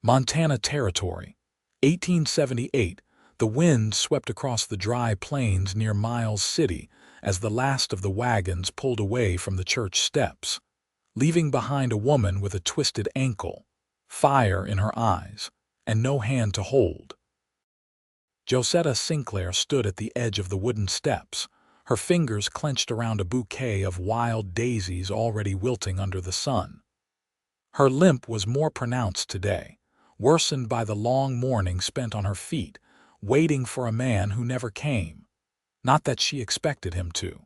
Montana Territory, 1878. The wind swept across the dry plains near Miles City as the last of the wagons pulled away from the church steps, leaving behind a woman with a twisted ankle, fire in her eyes, and no hand to hold. Josetta Sinclair stood at the edge of the wooden steps, her fingers clenched around a bouquet of wild daisies already wilting under the sun. Her limp was more pronounced today, worsened by the long morning spent on her feet, waiting for a man who never came. Not that she expected him to.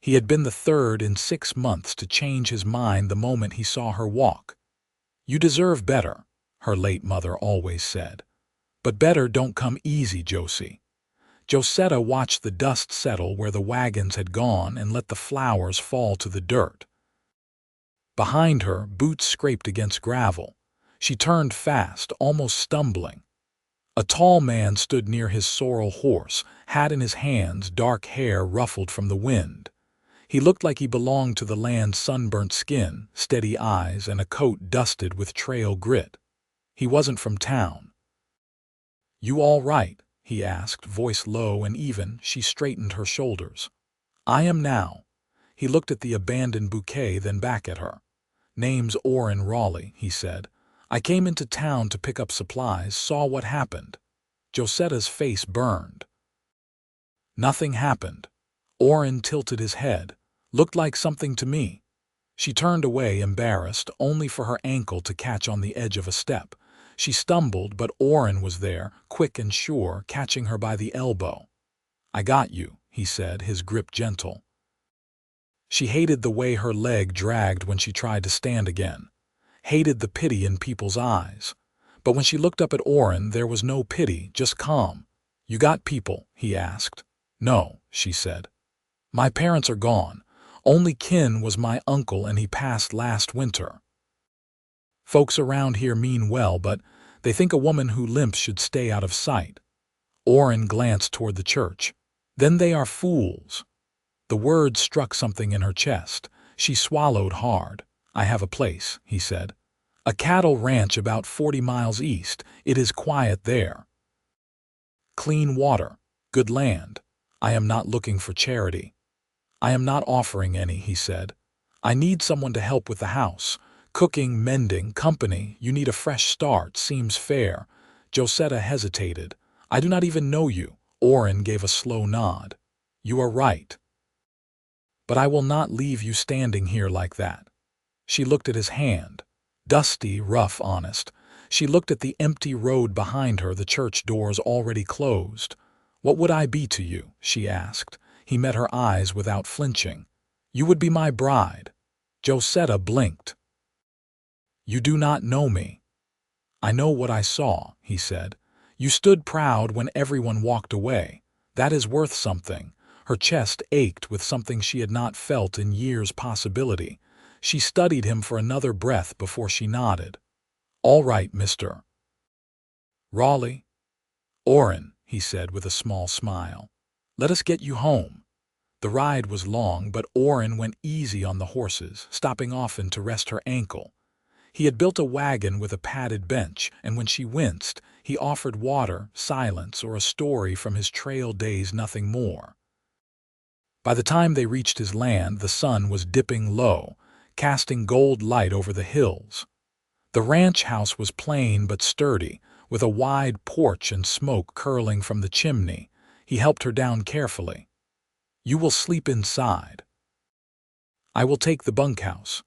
He had been the third in 6 months to change his mind the moment he saw her walk. "You deserve better," her late mother always said. "But better don't come easy, Josie." Josetta watched the dust settle where the wagons had gone and let the flowers fall to the dirt. Behind her, boots scraped against gravel. She turned fast, almost stumbling. A tall man stood near his sorrel horse, hat in his hands, dark hair ruffled from the wind. He looked like he belonged to the land's sunburnt skin, steady eyes, and a coat dusted with trail grit. He wasn't from town. "You all right?" he asked, voice low and even. She straightened her shoulders. "I am now." He looked at the abandoned bouquet, then back at her. "Name's Orin Rawley," he said. "I came into town to pick up supplies, saw what happened." Josetta's face burned. "Nothing happened." Orin tilted his head. "Looked like something to me." She turned away, embarrassed, only for her ankle to catch on the edge of a step. She stumbled, but Orin was there, quick and sure, catching her by the elbow. "I got you," he said, his grip gentle. She hated the way her leg dragged when she tried to stand again. Hated the pity in people's eyes. But when she looked up at Orin, there was no pity, just calm. "You got people?" he asked. "No," she said. "My parents are gone. Only kin was my uncle, and he passed last winter. Folks around here mean well, but they think a woman who limps should stay out of sight." Orin glanced toward the church. "Then they are fools." The word struck something in her chest. She swallowed hard. "I have a place," he said. "A cattle ranch about 40 miles east. It is quiet there. Clean water. Good land. I am not looking for charity." "I am not offering any," he said. "I need someone to help with the house. Cooking, mending, company. You need a fresh start. Seems fair." Josetta hesitated. "I do not even know you." Orin gave a slow nod. "You are right. But I will not leave you standing here like that." She looked at his hand. Dusty, rough, honest. She looked at the empty road behind her, the church doors already closed. "What would I be to you?" she asked. He met her eyes without flinching. "You would be my bride." Josetta blinked. "You do not know me." "I know what I saw," he said. "You stood proud when everyone walked away. That is worth something." Her chest ached with something she had not felt in years, possibility. She studied him for another breath before she nodded. "All right, Mr. Rawley." "Orin," he said with a small smile. "Let us get you home." The ride was long, but Orin went easy on the horses, stopping often to rest her ankle. He had built a wagon with a padded bench, and when she winced, he offered water, silence, or a story from his trail days, nothing more. By the time they reached his land, the sun was dipping low, casting gold light over the hills. The ranch house was plain but sturdy, with a wide porch and smoke curling from the chimney. He helped her down carefully. "You will sleep inside. I will take the bunkhouse."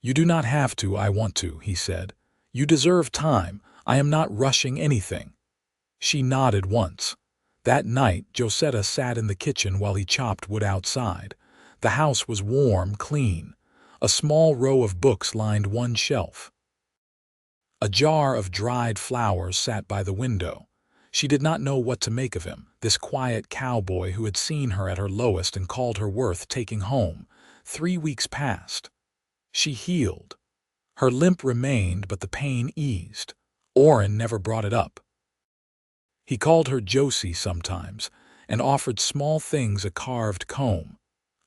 "You do not have to, I want to," he said. "You deserve time. I am not rushing anything." She nodded once. That night, Josetta sat in the kitchen while he chopped wood outside. The house was warm, clean. A small row of books lined one shelf. A jar of dried flowers sat by the window. She did not know what to make of him, this quiet cowboy who had seen her at her lowest and called her worth taking home. 3 weeks passed. She healed. Her limp remained, but the pain eased. Orin never brought it up. He called her Josie sometimes, and offered small things: a carved comb,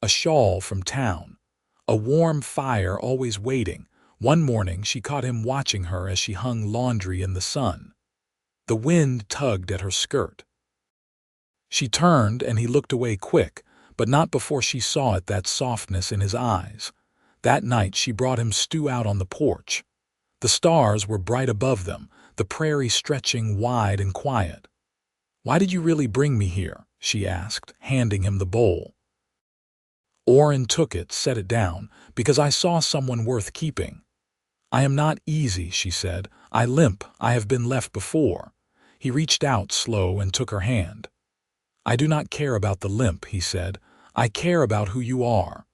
a shawl from town, a warm fire always waiting, One morning she caught him watching her as she hung laundry in the sun. The wind tugged at her skirt. She turned and he looked away quick, but not before she saw that softness in his eyes. That night she brought him stew out on the porch. The stars were bright above them, the prairie stretching wide and quiet. "Why did you really bring me here?" she asked, handing him the bowl. Orin took it, set it down, "Because I saw someone worth keeping." "I am not easy," she said. "I limp. I have been left before." He reached out slow and took her hand. "I do not care about the limp," he said. "I care about who you are.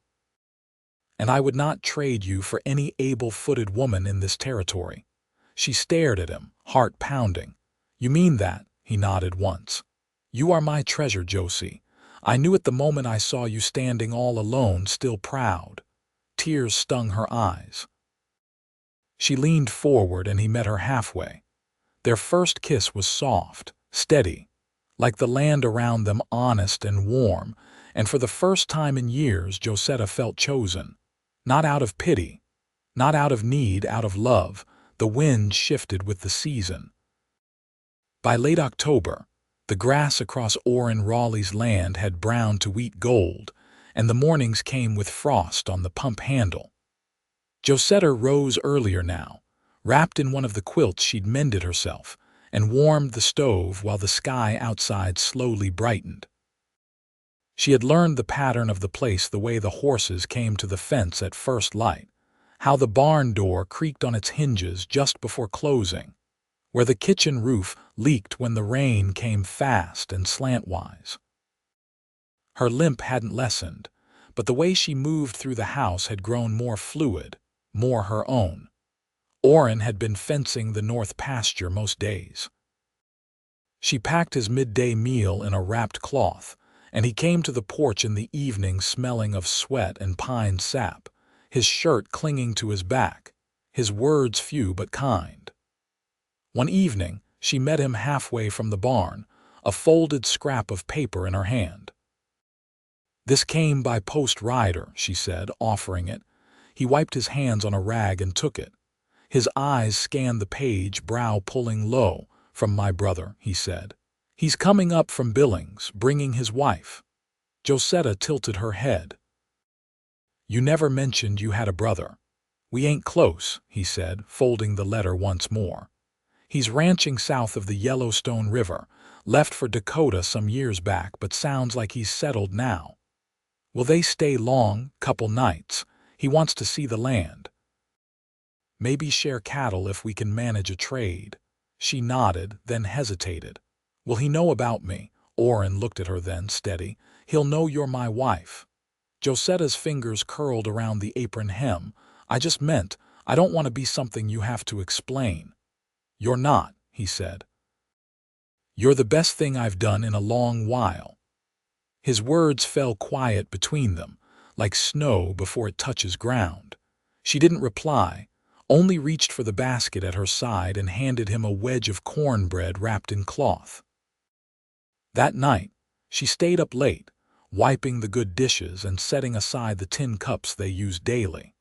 And I would not trade you for any able-footed woman in this territory." She stared at him, heart pounding. "You mean that?" He nodded once. "You are my treasure, Josie. I knew it the moment I saw you standing all alone, still proud." Tears stung her eyes. She leaned forward and he met her halfway. Their first kiss was soft, steady, like the land around them, honest and warm, and for the first time in years Josetta felt chosen. Not out of pity, not out of need, out of love. The wind shifted with the season. By late October, the grass across Orin Rawley's land had browned to wheat gold, and the mornings came with frost on the pump handle. Josetta rose earlier now, wrapped in one of the quilts she'd mended herself, and warmed the stove while the sky outside slowly brightened. She had learned the pattern of the place, the way the horses came to the fence at first light, how the barn door creaked on its hinges just before closing, where the kitchen roof leaked when the rain came fast and slantwise. Her limp hadn't lessened, but the way she moved through the house had grown more fluid, more her own. Orin had been fencing the north pasture most days. She packed his midday meal in a wrapped cloth, and he came to the porch in the evening smelling of sweat and pine sap, his shirt clinging to his back, his words few but kind. One evening, she met him halfway from the barn, a folded scrap of paper in her hand. "This came by post rider," she said, offering it. He wiped his hands on a rag and took it. His eyes scanned the page, brow pulling low. "From my brother," he said. "He's coming up from Billings, bringing his wife." Josetta tilted her head. "You never mentioned you had a brother." "We ain't close," he said, folding the letter once more. "He's ranching south of the Yellowstone River, left for Dakota some years back, but sounds like he's settled now." "Will they stay long?" "Couple nights. He wants to see the land." "Maybe share cattle if we can manage a trade." She nodded, then hesitated. "Will he know about me?" Orin looked at her then, steady. "He'll know you're my wife." Josetta's fingers curled around the apron hem. "I just meant, I don't want to be something you have to explain." "You're not," he said. "You're the best thing I've done in a long while." His words fell quiet between them, like snow before it touches ground. She didn't reply, only reached for the basket at her side and handed him a wedge of cornbread wrapped in cloth. That night, she stayed up late, wiping the good dishes and setting aside the tin cups they used daily.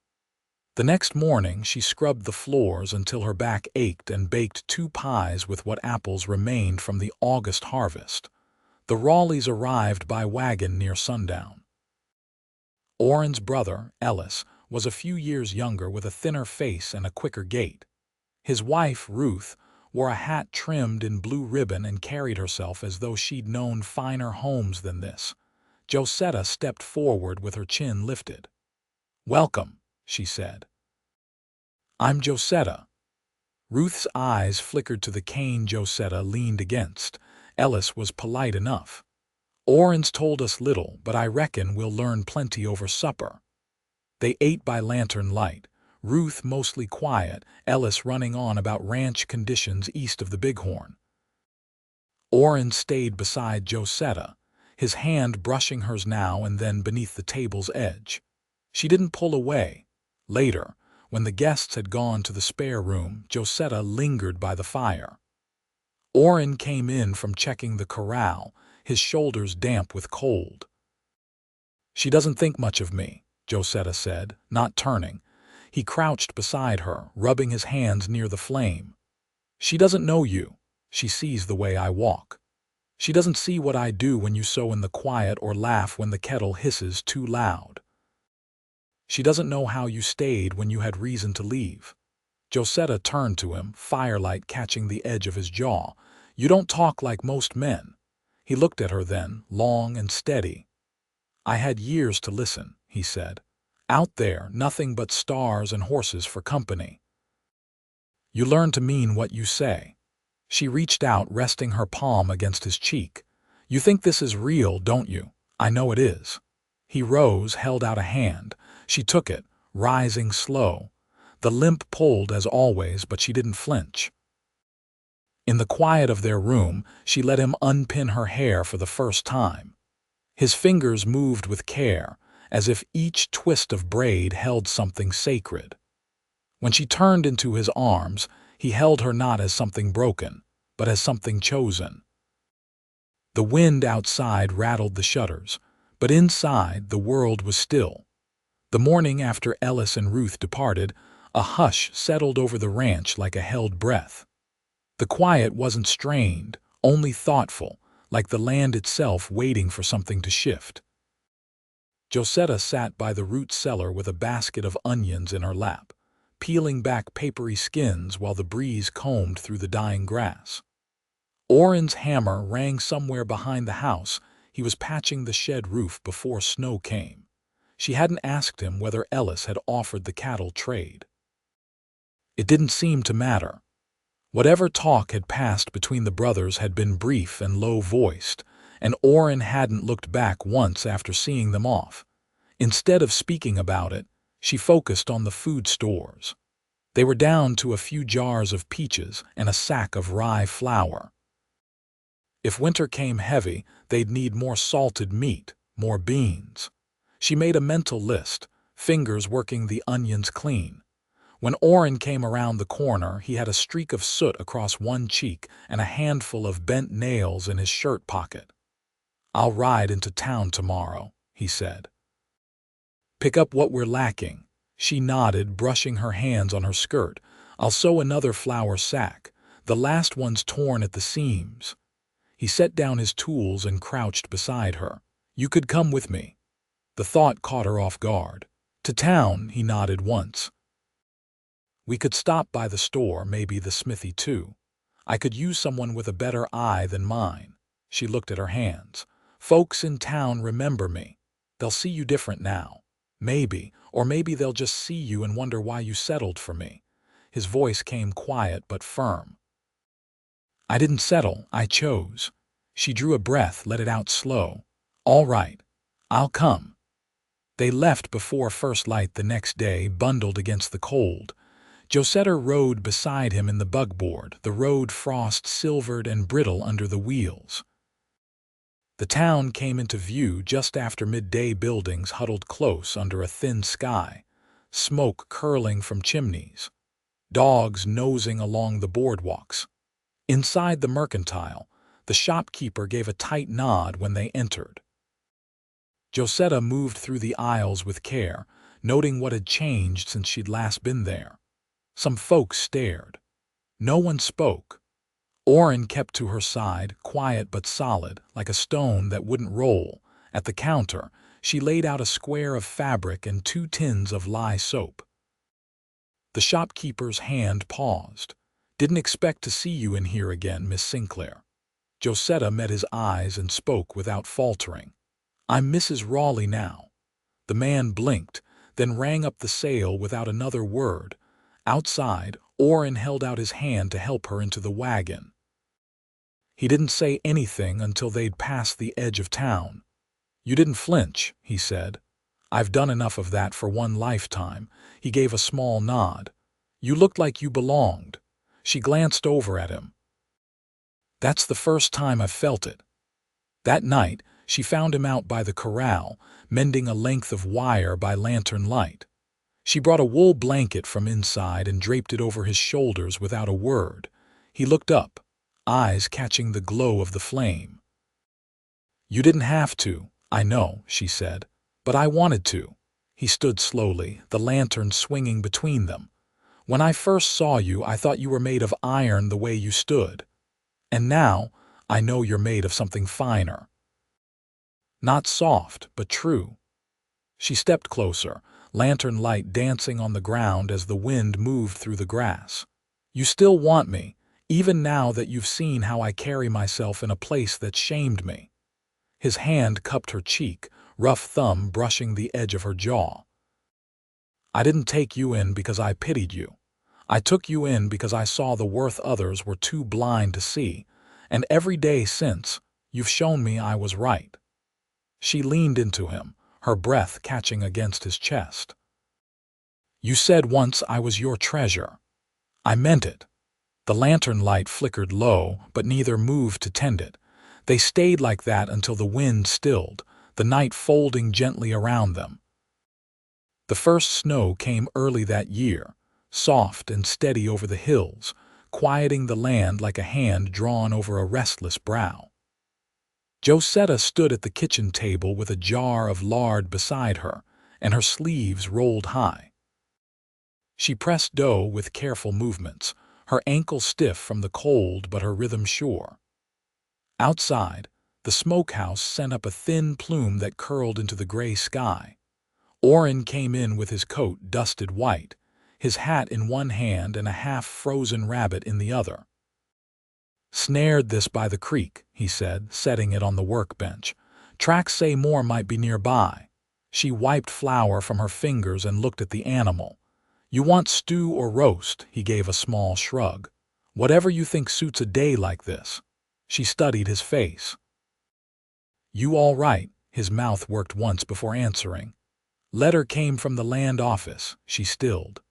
The next morning, she scrubbed the floors until her back ached and baked 2 pies with what apples remained from the August harvest. The Rawleys arrived by wagon near sundown. Orin's brother, Ellis, was a few years younger with a thinner face and a quicker gait. His wife, Ruth, wore a hat trimmed in blue ribbon and carried herself as though she'd known finer homes than this. Josetta stepped forward with her chin lifted. "Welcome," she said. "I'm Josetta." Ruth's eyes flickered to the cane Josetta leaned against. Ellis was polite enough. "Orin's told us little, but I reckon we'll learn plenty over supper." They ate by lantern light, Ruth mostly quiet, Ellis running on about ranch conditions east of the Bighorn. Orin stayed beside Josetta, his hand brushing hers now and then beneath the table's edge. She didn't pull away. Later, when the guests had gone to the spare room, Josetta lingered by the fire. Orin came in from checking the corral, his shoulders damp with cold. "She doesn't think much of me," Josetta said, not turning. He crouched beside her, rubbing his hands near the flame. "She doesn't know you. She sees the way I walk. She doesn't see what I do when you sew in the quiet or laugh when the kettle hisses too loud. She doesn't know how you stayed when you had reason to leave." Josetta turned to him, firelight catching the edge of his jaw. "You don't talk like most men." He looked at her then, long and steady. "I had years to listen," he said. "Out there, nothing but stars and horses for company. You learn to mean what you say." She reached out, resting her palm against his cheek. "You think this is real, don't you? I know it is." He rose, held out a hand. She took it, rising slow. The limp pulled as always, but she didn't flinch. In the quiet of their room, she let him unpin her hair for the first time. His fingers moved with care, as if each twist of braid held something sacred. When she turned into his arms, he held her not as something broken, but as something chosen. The wind outside rattled the shutters, but inside the world was still. The morning after Ellis and Ruth departed, a hush settled over the ranch like a held breath. The quiet wasn't strained, only thoughtful, like the land itself waiting for something to shift. Josetta sat by the root cellar with a basket of onions in her lap, peeling back papery skins while the breeze combed through the dying grass. Orin's hammer rang somewhere behind the house. He was patching the shed roof before snow came. She hadn't asked him whether Ellis had offered the cattle trade. It didn't seem to matter. Whatever talk had passed between the brothers had been brief and low-voiced, and Orin hadn't looked back once after seeing them off. Instead of speaking about it, she focused on the food stores. They were down to a few jars of peaches and a sack of rye flour. If winter came heavy, they'd need more salted meat, more beans. She made a mental list, fingers working the onions clean. When Orin came around the corner, he had a streak of soot across one cheek and a handful of bent nails in his shirt pocket. "I'll ride into town tomorrow," he said. "Pick up what we're lacking." She nodded, brushing her hands on her skirt. "I'll sew another flour sack. The last one's torn at the seams." He set down his tools and crouched beside her. "You could come with me." The thought caught her off guard. "To town," he nodded once. "We could stop by the store, maybe the smithy too. I could use someone with a better eye than mine." She looked at her hands. "Folks in town remember me. They'll see you different now. Maybe, or maybe they'll just see you and wonder why you settled for me." His voice came quiet but firm. "I didn't settle, I chose." She drew a breath, let it out slow. "All right, I'll come." They left before first light the next day, bundled against the cold. Josetta rode beside him in the bugboard, the road frost silvered and brittle under the wheels. The town came into view just after midday. Buildings huddled close under a thin sky, smoke curling from chimneys, dogs nosing along the boardwalks. Inside the mercantile, the shopkeeper gave a tight nod when they entered. Josetta moved through the aisles with care, noting what had changed since she'd last been there. Some folks stared. No one spoke. Orin kept to her side, quiet but solid, like a stone that wouldn't roll. At the counter, she laid out a square of fabric and 2 tins of lye soap. The shopkeeper's hand paused. "Didn't expect to see you in here again, Miss Sinclair." Josetta met his eyes and spoke without faltering. "I'm Mrs. Rawley now." The man blinked, then rang up the sale without another word. Outside, Orin held out his hand to help her into the wagon. He didn't say anything until they'd passed the edge of town. "You didn't flinch," he said. "I've done enough of that for one lifetime." He gave a small nod. "You looked like you belonged." She glanced over at him. "That's the first time I've felt it." That night, she found him out by the corral, mending a length of wire by lantern light. She brought a wool blanket from inside and draped it over his shoulders without a word. He looked up, eyes catching the glow of the flame. "You didn't have to, I know," she said, "but I wanted to." He stood slowly, the lantern swinging between them. "When I first saw you, I thought you were made of iron the way you stood. And now, I know you're made of something finer. Not soft, but true." She stepped closer, lantern light dancing on the ground as the wind moved through the grass. "You still want me, even now that you've seen how I carry myself in a place that shamed me." His hand cupped her cheek, rough thumb brushing the edge of her jaw. "I didn't take you in because I pitied you. I took you in because I saw the worth others were too blind to see, and every day since, you've shown me I was right." She leaned into him, her breath catching against his chest. "You said once I was your treasure. I meant it." The lantern light flickered low, but neither moved to tend it. They stayed like that until the wind stilled, the night folding gently around them. The first snow came early that year, soft and steady over the hills, quieting the land like a hand drawn over a restless brow. Josetta stood at the kitchen table with a jar of lard beside her, and her sleeves rolled high. She pressed dough with careful movements, her ankle stiff from the cold but her rhythm sure. Outside, the smokehouse sent up a thin plume that curled into the gray sky. Orin came in with his coat dusted white, his hat in one hand and a half-frozen rabbit in the other. "Snared this by the creek," he said, setting it on the workbench. "Tracks say more might be nearby." She wiped flour from her fingers and looked at the animal. "You want stew or roast?" He gave a small shrug. "Whatever you think suits a day like this." She studied his face. "You all right?" His mouth worked once before answering. "Letter came from the land office," she stilled.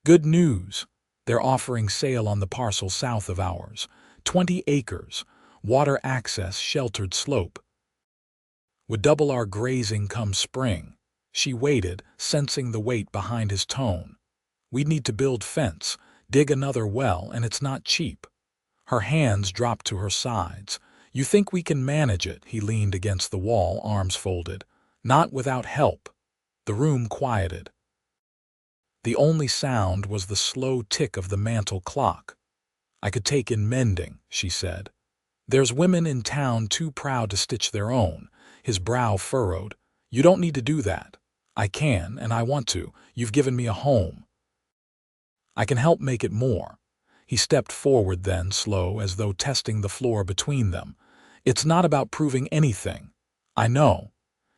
"Good news. They're offering sale on the parcel south of ours. 20 acres, water access, sheltered slope. Would double our grazing come spring." She waited, sensing the weight behind his tone. "We'd need to build fence, dig another well, and it's not cheap." Her hands dropped to her sides. "You think we can manage it?" He leaned against the wall, arms folded. "Not without help." The room quieted. The only sound was the slow tick of the mantel clock. "I could take in mending," she said. "There's women in town too proud to stitch their own." His brow furrowed. "You don't need to do that. I can, and I want to. You've given me a home. I can help make it more." He stepped forward then, slow, as though testing the floor between them. "It's not about proving anything. I know."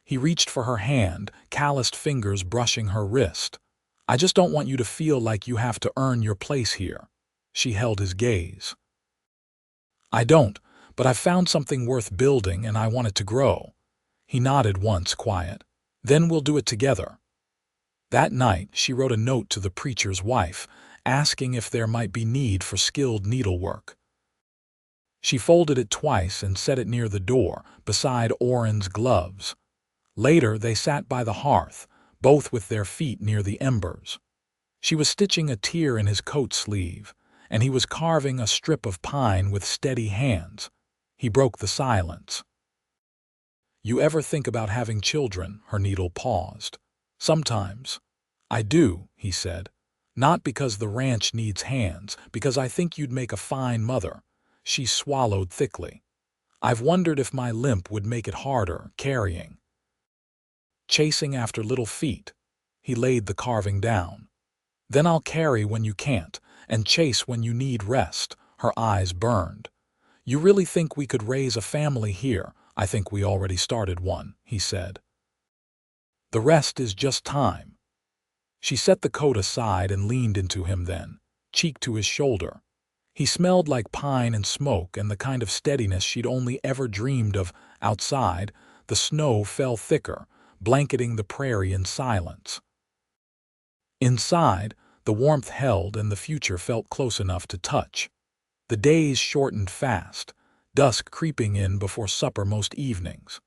He reached for her hand, calloused fingers brushing her wrist. "I just don't want you to feel like you have to earn your place here." She held his gaze. "I don't, but I've found something worth building and I want it to grow." He nodded once, quiet. "Then we'll do it together." That night, she wrote a note to the preacher's wife, asking if there might be need for skilled needlework. She folded it twice and set it near the door, beside Orin's gloves. Later, they sat by the hearth, both with their feet near the embers. She was stitching a tear in his coat sleeve, and he was carving a strip of pine with steady hands. He broke the silence. "You ever think about having children?" Her needle paused. "Sometimes." "I do," he said. "Not because the ranch needs hands, because I think you'd make a fine mother." She swallowed thickly. "I've wondered if my limp would make it harder, carrying. Chasing after little feet." He laid the carving down. "Then I'll carry when you can't, and chase when you need rest." Her eyes burned. "You really think we could raise a family here?" "I think we already started one," he said. "The rest is just time." She set the coat aside and leaned into him then, cheek to his shoulder. He smelled like pine and smoke and the kind of steadiness she'd only ever dreamed of. Outside, the snow fell thicker, blanketing the prairie in silence. Inside, the warmth held and the future felt close enough to touch. The days shortened fast, dusk creeping in before supper most evenings.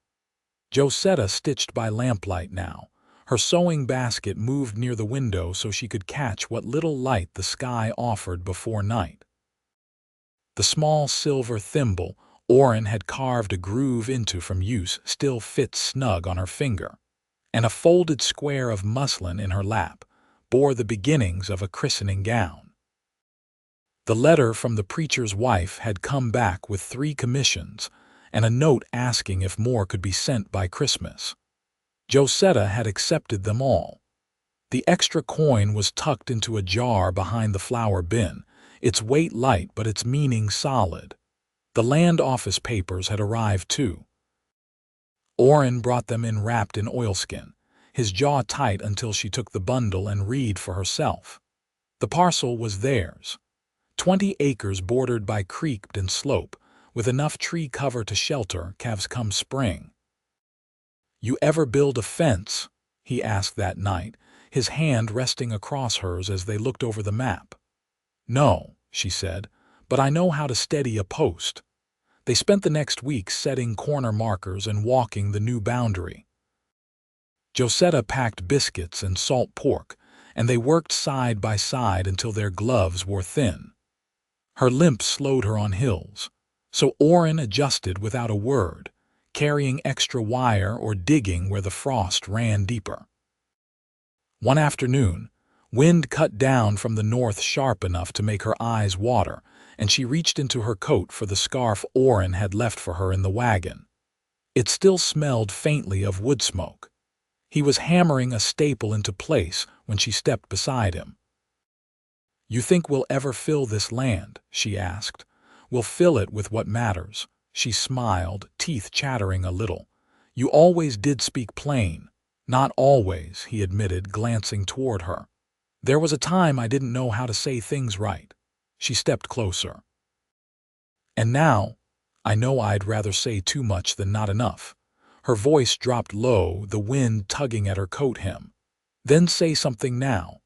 Josetta stitched by lamplight now. Her sewing basket moved near the window so she could catch what little light the sky offered before night. The small silver thimble Orin had carved a groove into from use still fits snug on her finger. and a folded square of muslin in her lap bore the beginnings of a christening gown. The letter from the preacher's wife had come back with 3 commissions and a note asking if more could be sent by Christmas. Josetta had accepted them all. The extra coin was tucked into a jar behind the flour bin, its weight light but its meaning solid. The land office papers had arrived too. Orin brought them in wrapped in oilskin, his jaw tight until she took the bundle and read for herself. The parcel was theirs. 20 acres bordered by creek and slope, with enough tree cover to shelter calves come spring. "You ever build a fence?" he asked that night, his hand resting across hers as they looked over the map. "No," she said, "but I know how to steady a post." They spent the next week setting corner markers and walking the new boundary. Josetta packed biscuits and salt pork, and they worked side by side until their gloves wore thin. Her limp slowed her on hills, so Orin adjusted without a word, carrying extra wire or digging where the frost ran deeper. One afternoon, wind cut down from the north sharp enough to make her eyes water, and she reached into her coat for the scarf Orin had left for her in the wagon. It still smelled faintly of wood smoke. He was hammering a staple into place when she stepped beside him. "You think we'll ever fill this land?" she asked. "We'll fill it with what matters." She smiled, teeth chattering a little. "You always did speak plain." "Not always," he admitted, glancing toward her. "There was a time I didn't know how to say things right." She stepped closer. "And now, I know I'd rather say too much than not enough." Her voice dropped low, the wind tugging at her coat hem. "Then say something now."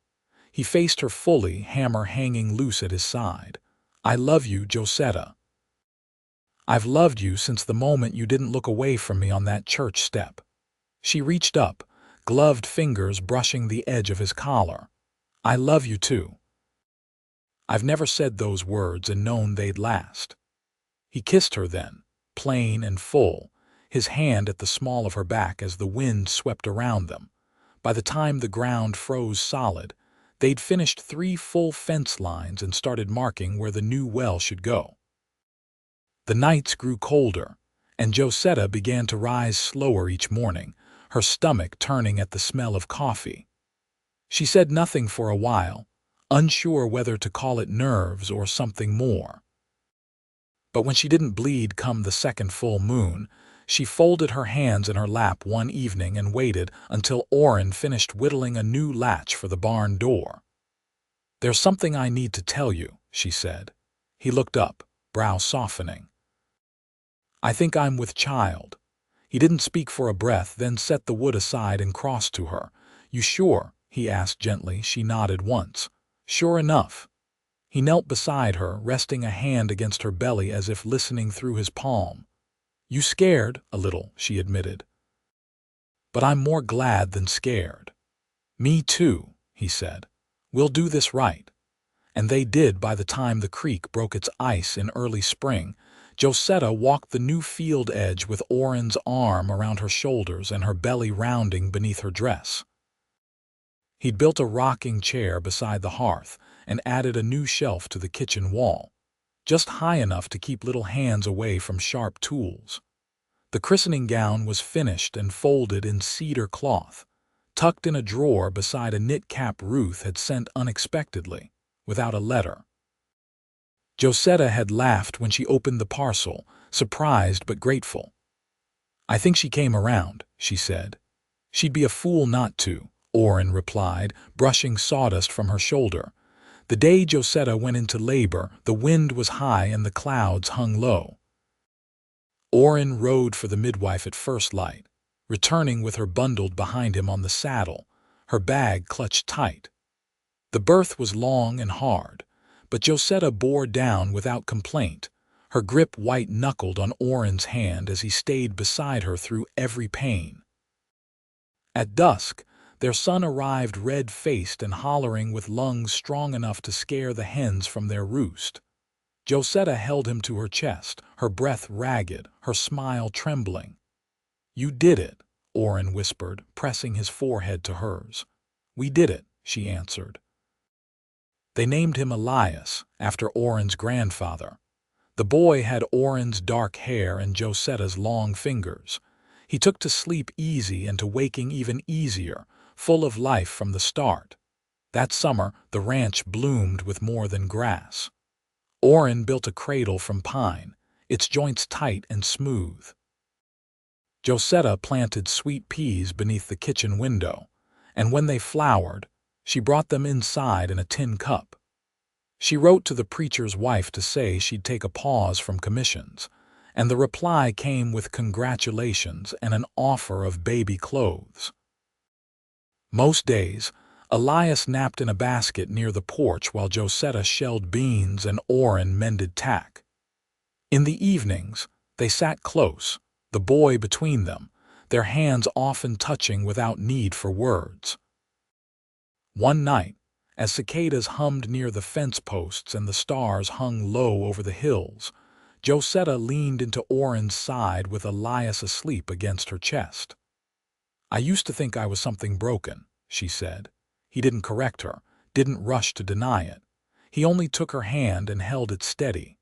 He faced her fully, hammer hanging loose at his side. "I love you, Josetta. I've loved you since the moment you didn't look away from me on that church step." She reached up, gloved fingers brushing the edge of his collar. "I love you too." "I've never said those words and known they'd last." He kissed her then, plain and full, his hand at the small of her back as the wind swept around them. By the time the ground froze solid, they'd finished 3 full fence lines and started marking where the new well should go. The nights grew colder, and Josetta began to rise slower each morning, her stomach turning at the smell of coffee. She said nothing for a while, unsure whether to call it nerves or something more. But when she didn't bleed come the second full moon, she folded her hands in her lap one evening and waited until Orin finished whittling a new latch for the barn door. "There's something I need to tell you," she said. He looked up, brow softening. "I think I'm with child." He didn't speak for a breath, then set the wood aside and crossed to her. "You sure?" he asked gently. She nodded once. "Sure enough." He knelt beside her, resting a hand against her belly as if listening through his palm. "You scared?" "A little," she admitted. "But I'm more glad than scared." "Me too," he said. "We'll do this right." And they did. By the time the creek broke its ice in early spring, Josetta walked the new field edge with Orin's arm around her shoulders and her belly rounding beneath her dress. He'd built a rocking chair beside the hearth and added a new shelf to the kitchen wall, just high enough to keep little hands away from sharp tools. The christening gown was finished and folded in cedar cloth, tucked in a drawer beside a knit cap Ruth had sent unexpectedly, without a letter. Josetta had laughed when she opened the parcel, surprised but grateful. "I think she came around," she said. "She'd be a fool not to," Orin replied, brushing sawdust from her shoulder. The day Josetta went into labor, the wind was high and the clouds hung low. Orin rode for the midwife at first light, returning with her bundled behind him on the saddle, her bag clutched tight. The birth was long and hard, but Josetta bore down without complaint, her grip white-knuckled on Orin's hand as he stayed beside her through every pain. At dusk, their son arrived red-faced and hollering with lungs strong enough to scare the hens from their roost. Josetta held him to her chest, her breath ragged, her smile trembling. "You did it," Orin whispered, pressing his forehead to hers. "We did it," she answered. They named him Elias, after Orin's grandfather. The boy had Orin's dark hair and Josetta's long fingers. He took to sleep easy and to waking even easier, full of life from the start. That summer, the ranch bloomed with more than grass. Orin built a cradle from pine, its joints tight and smooth. Josetta planted sweet peas beneath the kitchen window, and when they flowered, she brought them inside in a tin cup. She wrote to the preacher's wife to say she'd take a pause from commissions, and the reply came with congratulations and an offer of baby clothes. Most days, Elias napped in a basket near the porch while Josetta shelled beans and Orin mended tack. In the evenings, they sat close, the boy between them, their hands often touching without need for words. One night, as cicadas hummed near the fence posts and the stars hung low over the hills, Josetta leaned into Orin's side with Elias asleep against her chest. "I used to think I was something broken," she said. He didn't correct her, didn't rush to deny it. He only took her hand and held it steady.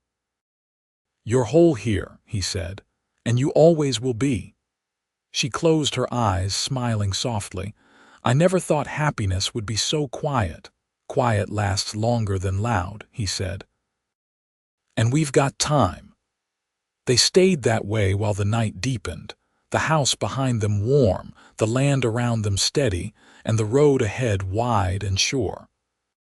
"You're whole here," he said, "and you always will be." She closed her eyes, smiling softly. "I never thought happiness would be so quiet." "Quiet lasts longer than loud," he said. "And we've got time." They stayed that way while the night deepened, the house behind them warm, the land around them steady, and the road ahead wide and sure.